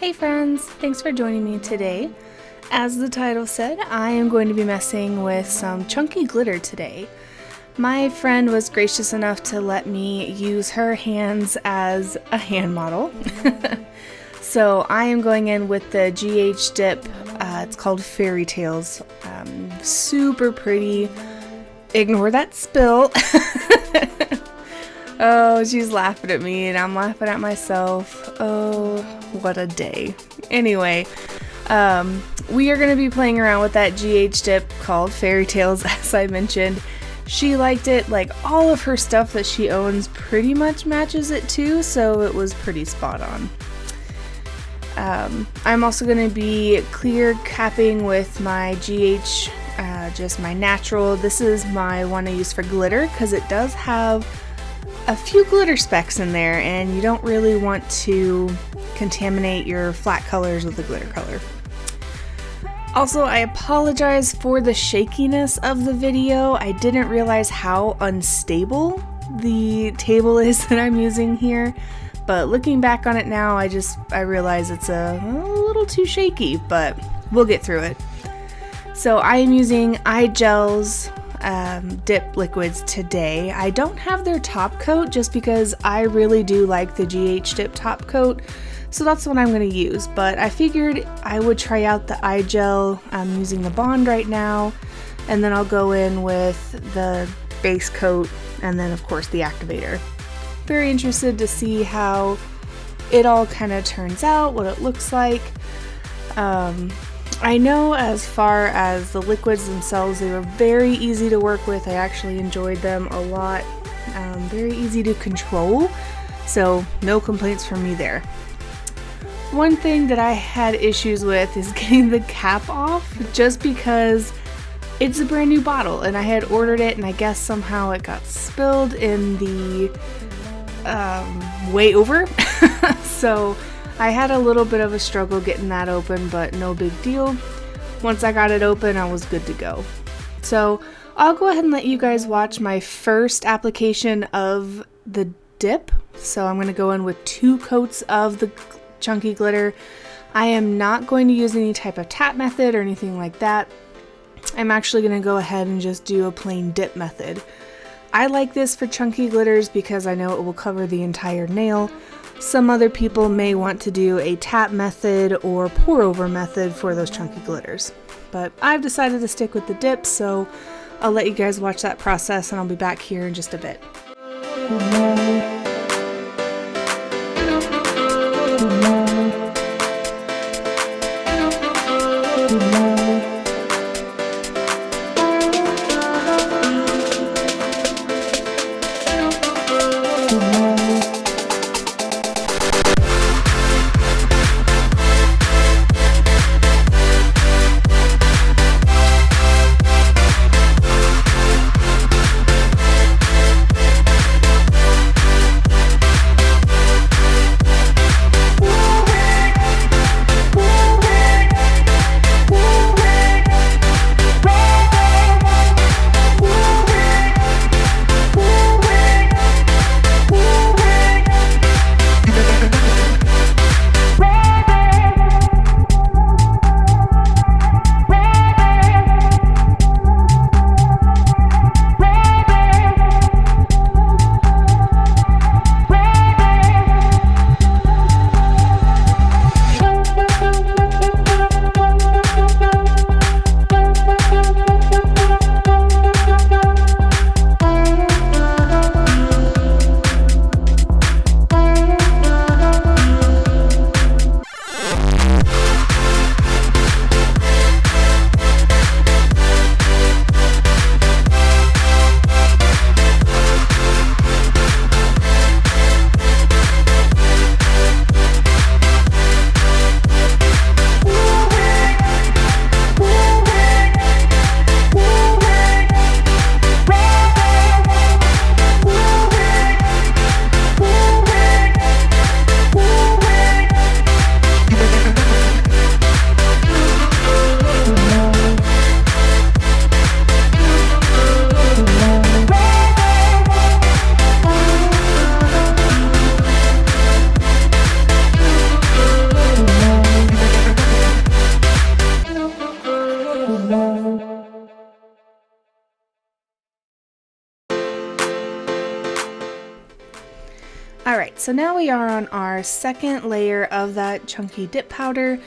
Hey friends, thanks for joining me today. As the title said, I am going to be messing with some chunky glitter today. My friend was gracious enough to let me use her hands as a hand model. So I am going in with the GHDip, it's called Fairytales. Super pretty. Ignore that spill. Oh, she's laughing at me and I'm laughing at myself. Oh, what a day. Anyway, we are going to be playing around with that GHDip called Fairytales, as I mentioned. She liked it, like all of her stuff that she owns pretty much matches it too, so it was pretty spot on. I'm also going to be clear capping with my just my natural. This is my one I use for glitter because it does have a few glitter specks in there and you don't really want to contaminate your flat colors with the glitter color. Also, I apologize for the shakiness of the video. I didn't realize how unstable the table is that I'm using here, but looking back on it now, I realize it's a little too shaky, but we'll get through it. So I am using iGel's dip liquids today. I don't have their top coat just because I really do like the GHDip top coat, so that's what I'm going to use, but I figured I would try out the iGel. I'm using the Bond right now, and then I'll go in with the base coat and then of course the activator. Very interested to see how it all kind of turns out, what it looks like. I know as far as the liquids themselves, they were very easy to work with. I actually enjoyed them a lot. Very easy to control, so no complaints from me there. One thing that I had issues with is getting the cap off, just because it's a brand new bottle and I had ordered it and I guess somehow it got spilled in the way over. So I had a little bit of a struggle getting that open, but no big deal. Once I got it open, I was good to go. So I'll go ahead and let you guys watch my first application of the dip. So I'm going to go in with 2 coats of the chunky glitter. I am not going to use any type of tap method or anything like that. I'm actually going to go ahead and just do a plain dip method. I like this for chunky glitters because I know it will cover the entire nail. Some other people may want to do a tap method or pour over method for those chunky glitters, but I've decided to stick with the dip, so I'll let you guys watch that process and I'll be back here in just a bit. so now we are on our second layer of that chunky dip powder.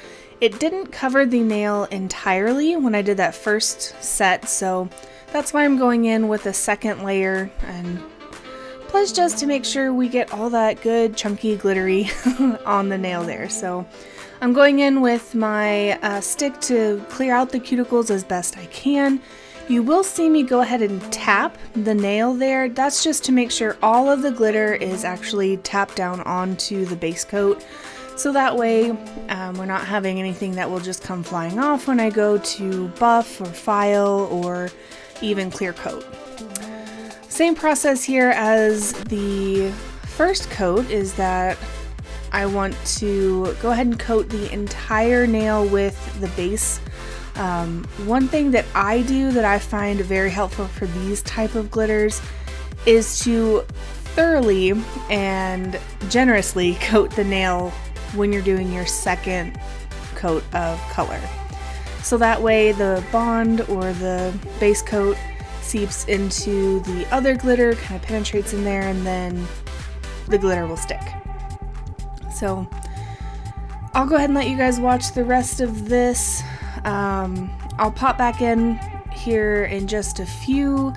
It didn't cover the nail entirely when I did that first set, so that's why I'm going in with a second layer, and plus just to make sure we get all that good chunky glittery on the nail there. So I'm going in with my stick to clear out the cuticles as best I can. You will see me go ahead and tap the nail there. That's just to make sure all of the glitter is actually tapped down onto the base coat. So that way we're not having anything that will just come flying off when I go to buff or file or even clear coat. Same process here as the first coat is that I want to go ahead and coat the entire nail with the base. One thing that I do that I find very helpful for these type of glitters is to thoroughly and generously coat the nail when you're doing your second coat of color. So that way the bond or the base coat seeps into the other glitter, kind of penetrates in there, and then the glitter will stick. So I'll go ahead and let you guys watch the rest of this. I'll pop back in here in just a few.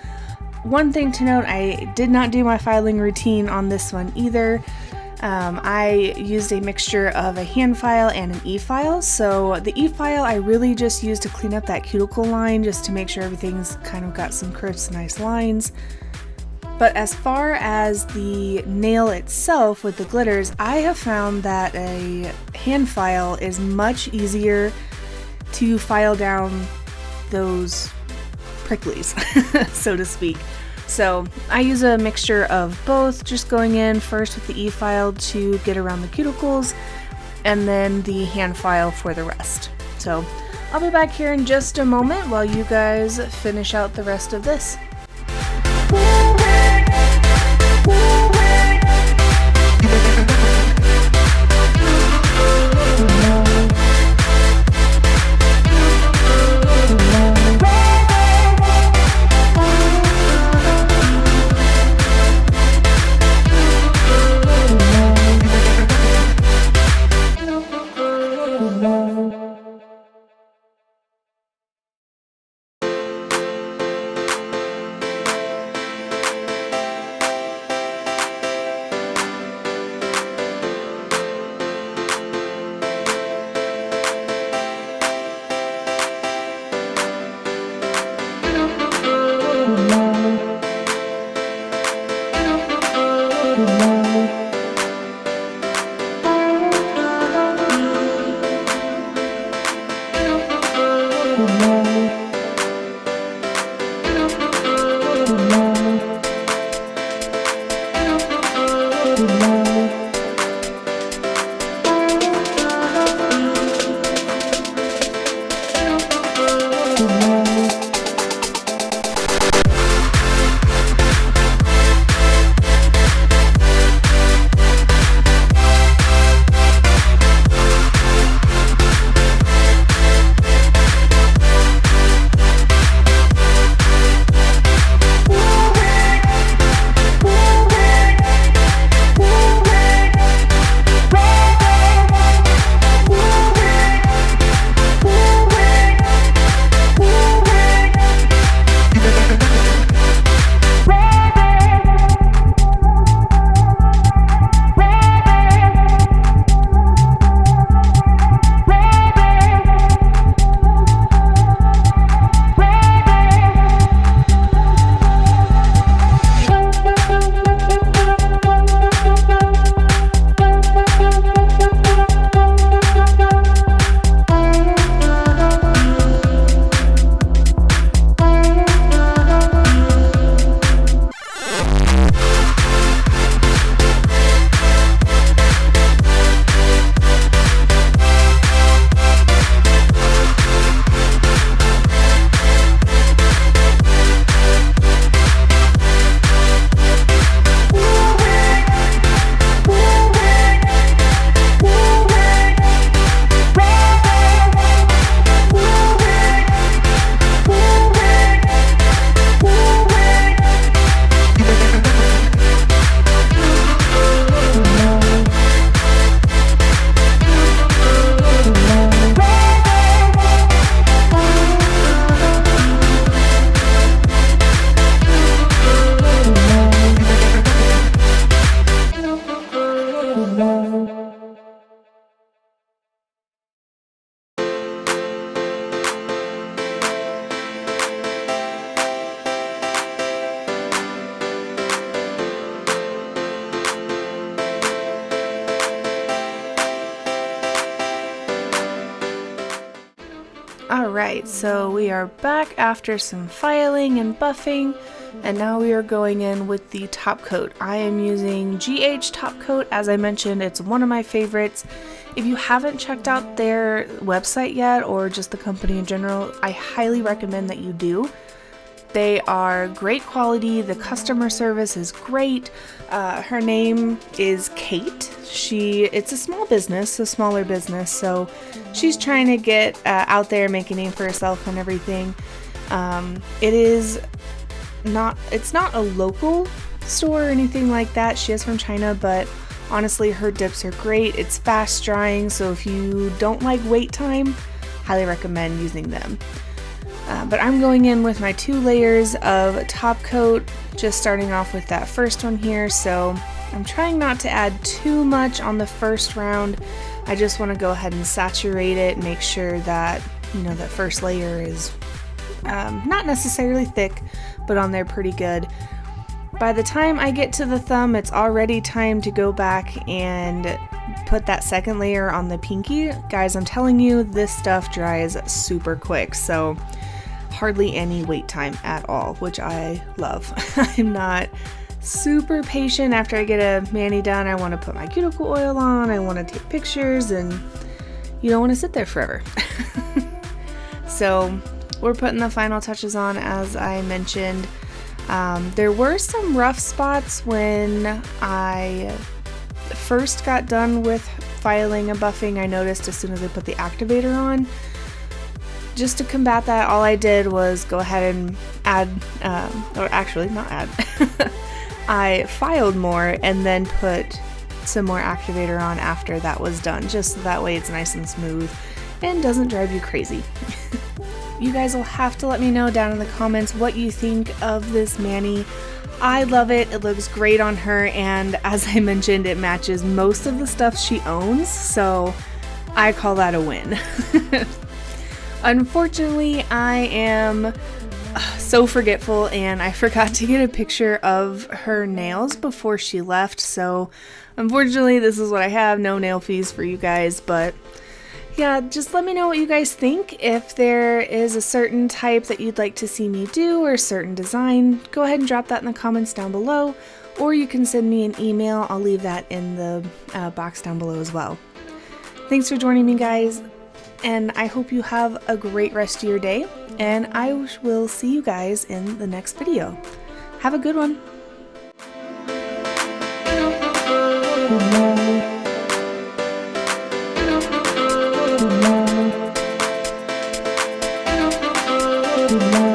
One thing to note, I did not do my filing routine on this one either. I used a mixture of a hand file and an e-file. So the e-file I really just used to clean up that cuticle line, just to make sure everything's kind of got some crisp, nice lines. But as far as the nail itself with the glitters, I have found that a hand file is much easier to file down those pricklies, so to speak. So I use a mixture of both, just going in first with the e-file to get around the cuticles, and then the hand file for the rest. So I'll be back here in just a moment while you guys finish out the rest of this. Alright, so we are back after some filing and buffing, and now we are going in with the top coat. I am using GH top coat. As I mentioned, it's one of my favorites. If you haven't checked out their website yet, or just the company in general, I highly recommend that you do. They are great quality, the customer service is great. Her name is Kate. It's a small business, a smaller business, so she's trying to get out there, make a name for herself and everything. It's not a local store or anything like that. She is from China, but honestly, her dips are great. It's fast drying, so if you don't like wait time, highly recommend using them. But I'm going in with my 2 layers of top coat, just starting off with that first one here. So I'm trying not to add too much on the first round. I just want to go ahead and saturate it, make sure that, that first layer is not necessarily thick, but on there pretty good. By the time I get to the thumb, it's already time to go back and put that second layer on the pinky. Guys, I'm telling you, this stuff dries super quick, so hardly any wait time at all, which I love. I'm not super patient. After I get a mani done, I want to put my cuticle oil on, I want to take pictures, and you don't want to sit there forever. So we're putting the final touches on, as I mentioned. There were some rough spots when I first got done with filing and buffing. I noticed as soon as I put the activator on. Just to combat that, all I did was go ahead and add, or actually not add, I filed more and then put some more activator on after that was done, just so that way it's nice and smooth and doesn't drive you crazy. You guys will have to let me know down in the comments what you think of this mani. I love it. It looks great on her, and as I mentioned, it matches most of the stuff she owns, so I call that a win. Unfortunately, I am so forgetful, and I forgot to get a picture of her nails before she left, so unfortunately this is what I have. No nail fees for you guys, but yeah, just let me know what you guys think. If there is a certain type that you'd like to see me do, or a certain design, go ahead and drop that in the comments down below, or you can send me an email. I'll leave that in the box down below as well. Thanks for joining me, guys, and I hope you have a great rest of your day, and I will see you guys in the next video. Have a good one. Good night.